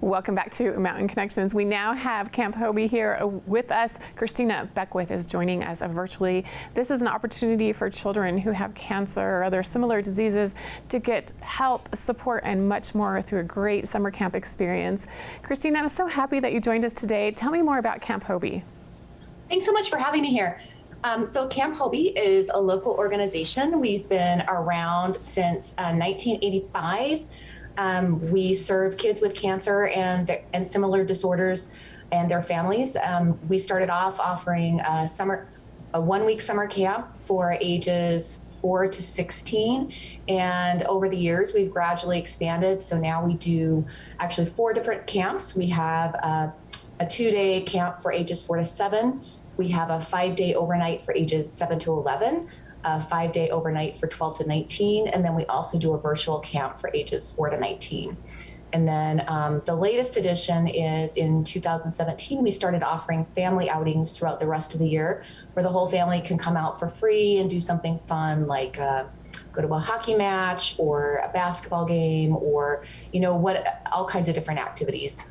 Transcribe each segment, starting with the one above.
Welcome back to Mountain Connections. We now have Camp Hobe here with us. Christina Beckwith is joining us virtually. This is an opportunity for children who have cancer or other similar diseases to get help, support, and much more through a great summer camp experience. Christina, I'm so happy that you joined us today. Tell me more about Camp Hobe. Thanks so much for having me here. So Camp Hobe is a local organization. We've been around since 1985. We serve kids with cancer and similar disorders and their families. We started off offering a 1-week summer camp for ages 4 to 16. And over the years, we've gradually expanded. So now we do actually 4 different camps. We have a 2-day camp for ages 4 to 7. We have a 5-day overnight for ages 7 to 11. A 5-day overnight for 12 to 19, and then we also do a virtual camp for ages 4 to 19. And then the latest addition is in 2017, we started offering family outings throughout the rest of the year, where the whole family can come out for free and do something fun like go to a hockey match or a basketball game, or all kinds of different activities.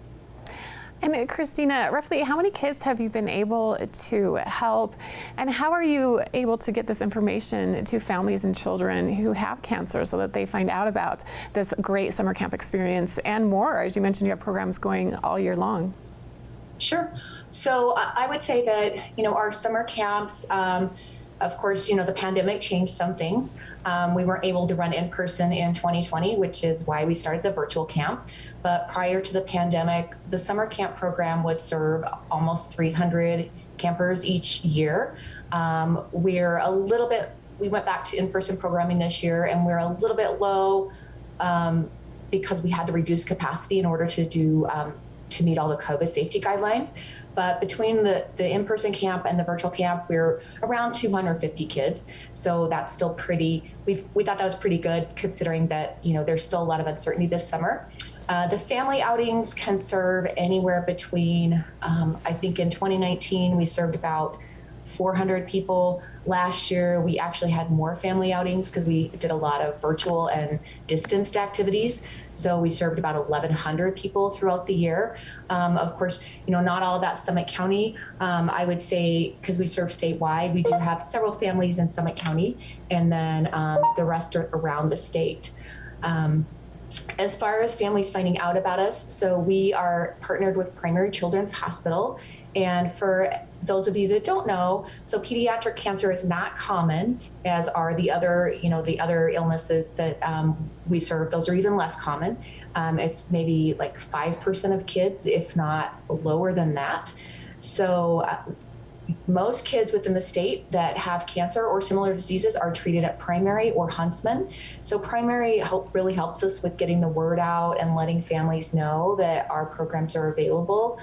And Christina, roughly how many kids have you been able to help, and how are you able to get this information to families and children who have cancer so that they find out about this great summer camp experience and more? As you mentioned, you have programs going all year long. Sure. So I would say that, our summer camps, of course, the pandemic changed some things. We weren't able to run in person in 2020, which is why we started the virtual camp. But prior to the pandemic, the summer camp program would serve almost 300 campers each year. We went back to in-person programming this year, and we're a little bit low because we had to reduce capacity in order to meet all the COVID safety guidelines. But between the in-person camp and the virtual camp, we're around 250 kids. So that's still we thought that was pretty good, considering that, there's still a lot of uncertainty this summer. The family outings can serve anywhere between, I think in 2019, we served about 400 people. Last year, we actually had more family outings because we did a lot of virtual and distanced activities. So we served about 1,100 people throughout the year. Of course, not all of that Summit County. I would say, because we serve statewide, we do have several families in Summit County, and then the rest are around the state. As far as families finding out about us, so we are partnered with Primary Children's Hospital. And for those of you that don't know, so pediatric cancer is not common, as are the other, the other illnesses that we serve. Those are even less common. It's maybe like 5% of kids, if not lower than that. So most kids within the state that have cancer or similar diseases are treated at Primary or Huntsman. So Primary really helps us with getting the word out and letting families know that our programs are available.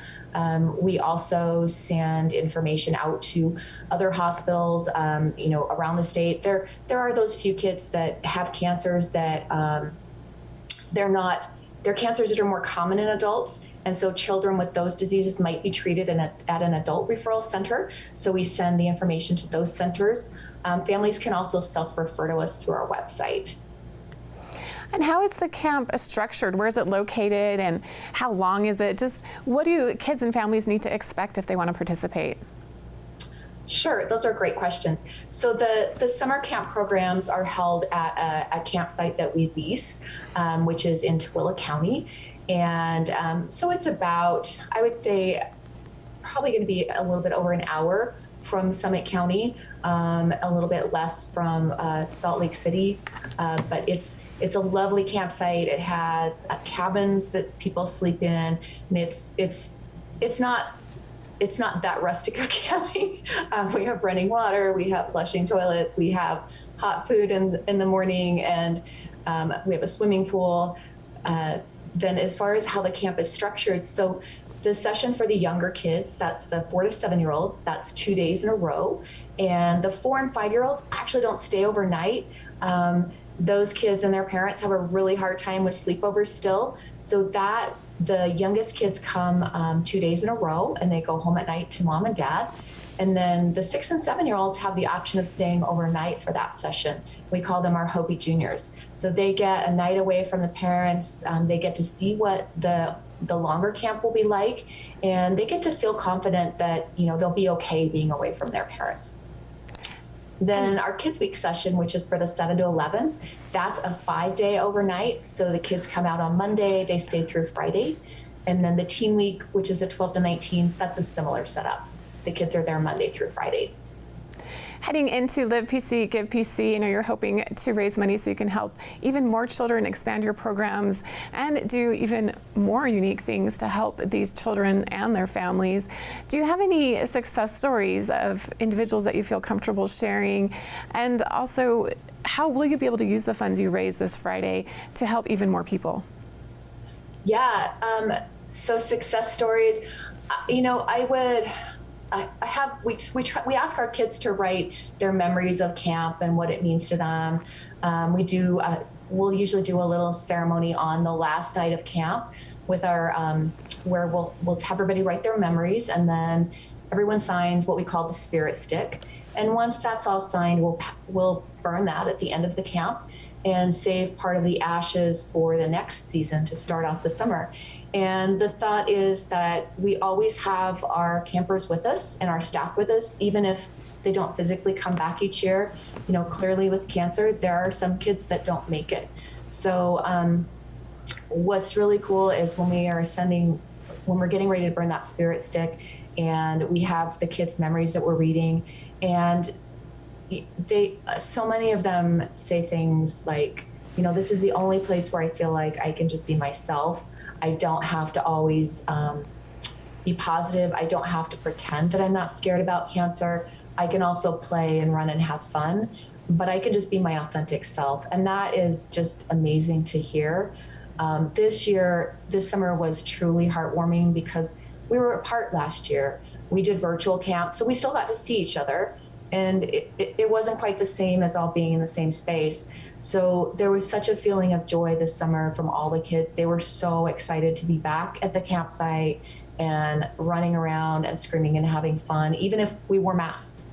We also send information out to other hospitals, around the state. There are those few kids that have cancers that they're cancers that are more common in adults. And so children with those diseases might be treated at an adult referral center. So we send the information to those centers. Families can also self-refer to us through our website. And how is the camp structured? Where is it located, and how long is it? Just what do kids and families need to expect if they want to participate? Sure, those are great questions. So the summer camp programs are held at a campsite that we lease, which is in Tooele County. And so it's about, I would say, probably going to be a little bit over an hour from Summit County, a little bit less from Salt Lake City. But it's a lovely campsite. It has cabins that people sleep in, and it's not that rustic of camping. We have running water, we have flushing toilets, we have hot food in the morning, and we have a swimming pool. Then as far as how the camp is structured, so the session for the younger kids, that's the 4 to 7-year-olds, that's 2 days in a row. And the 4 and 5-year-olds actually don't stay overnight. Those kids and their parents have a really hard time with sleepovers still. So that the youngest kids come 2 days in a row, and they go home at night to mom and dad. And then the 6 and 7-year-olds have the option of staying overnight for that session. We call them our Hobe Juniors. So they get a night away from the parents. They get to see what the the longer camp will be like, and they get to feel confident that, they'll be okay being away from their parents. Then our Kids Week session, which is for the 7 to 11s, that's a 5-day overnight. So the kids come out on Monday, they stay through Friday. And then the Teen Week, which is the 12 to 19s, that's a similar setup. The kids are there Monday through Friday. Heading into Live PC, Give PC, you're hoping to raise money so you can help even more children, expand your programs, and do even more unique things to help these children and their families. Do you have any success stories of individuals that you feel comfortable sharing? And also, how will you be able to use the funds you raise this Friday to help even more people? Yeah, so success stories, we ask our kids to write their memories of camp and what it means to them. We'll usually do a little ceremony on the last night of camp with our, where we'll have everybody write their memories, and then everyone signs what we call the spirit stick. And once that's all signed, we'll burn that at the end of the camp and save part of the ashes for the next season to start off the summer. And the thought is that we always have our campers with us and our staff with us, even if they don't physically come back each year. Clearly with cancer, there are some kids that don't make it. So what's really cool is when we're getting ready to burn that spirit stick, and we have the kids' memories that we're reading, and so many of them say things like, this is the only place where I feel like I can just be myself. I don't have to always be positive. I don't have to pretend that I'm not scared about cancer. I can also play and run and have fun, but I can just be my authentic self. And that is just amazing to hear. This summer was truly heartwarming because we were apart last year. We did virtual camp, so we still got to see each other. And it wasn't quite the same as all being in the same space. So there was such a feeling of joy this summer from all the kids. They were so excited to be back at the campsite and running around and screaming and having fun, even if we wore masks.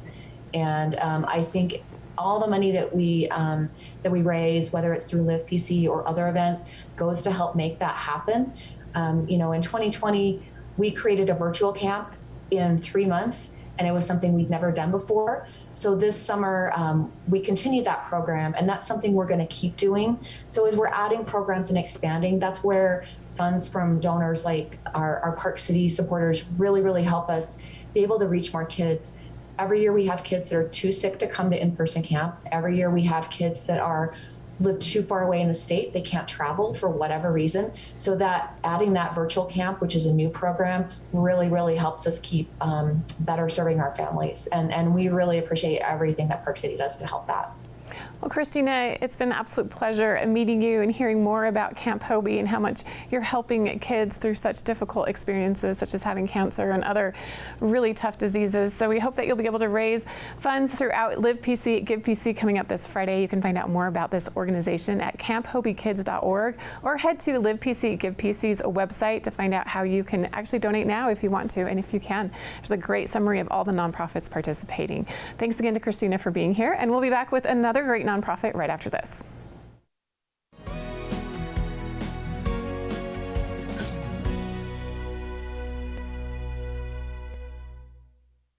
And I think all the money that we raise, whether it's through Live PC or other events, goes to help make that happen. In 2020, we created a virtual camp in 3 months, and it was something we'd never done before. So this summer, we continued that program, and that's something we're going to keep doing. So as we're adding programs and expanding, that's where funds from donors like our Park City supporters really, really help us be able to reach more kids. Every year we have kids that are too sick to come to in-person camp. Every year we have kids that live too far away in the state. They can't travel for whatever reason. So that adding that virtual camp, which is a new program, really, really helps us keep better serving our families. And we really appreciate everything that Park City does to help that. Well, Christina, it's been an absolute pleasure meeting you and hearing more about Camp Hobe and how much you're helping kids through such difficult experiences, such as having cancer and other really tough diseases. So we hope that you'll be able to raise funds throughout Live PC, Give PC coming up this Friday. You can find out more about this organization at camphobekids.org, or head to Live PC, Give PC's website to find out how you can actually donate now if you want to, and if you can. There's a great summary of all the nonprofits participating. Thanks again to Christina for being here, and we'll be back with another great nonprofit right after this.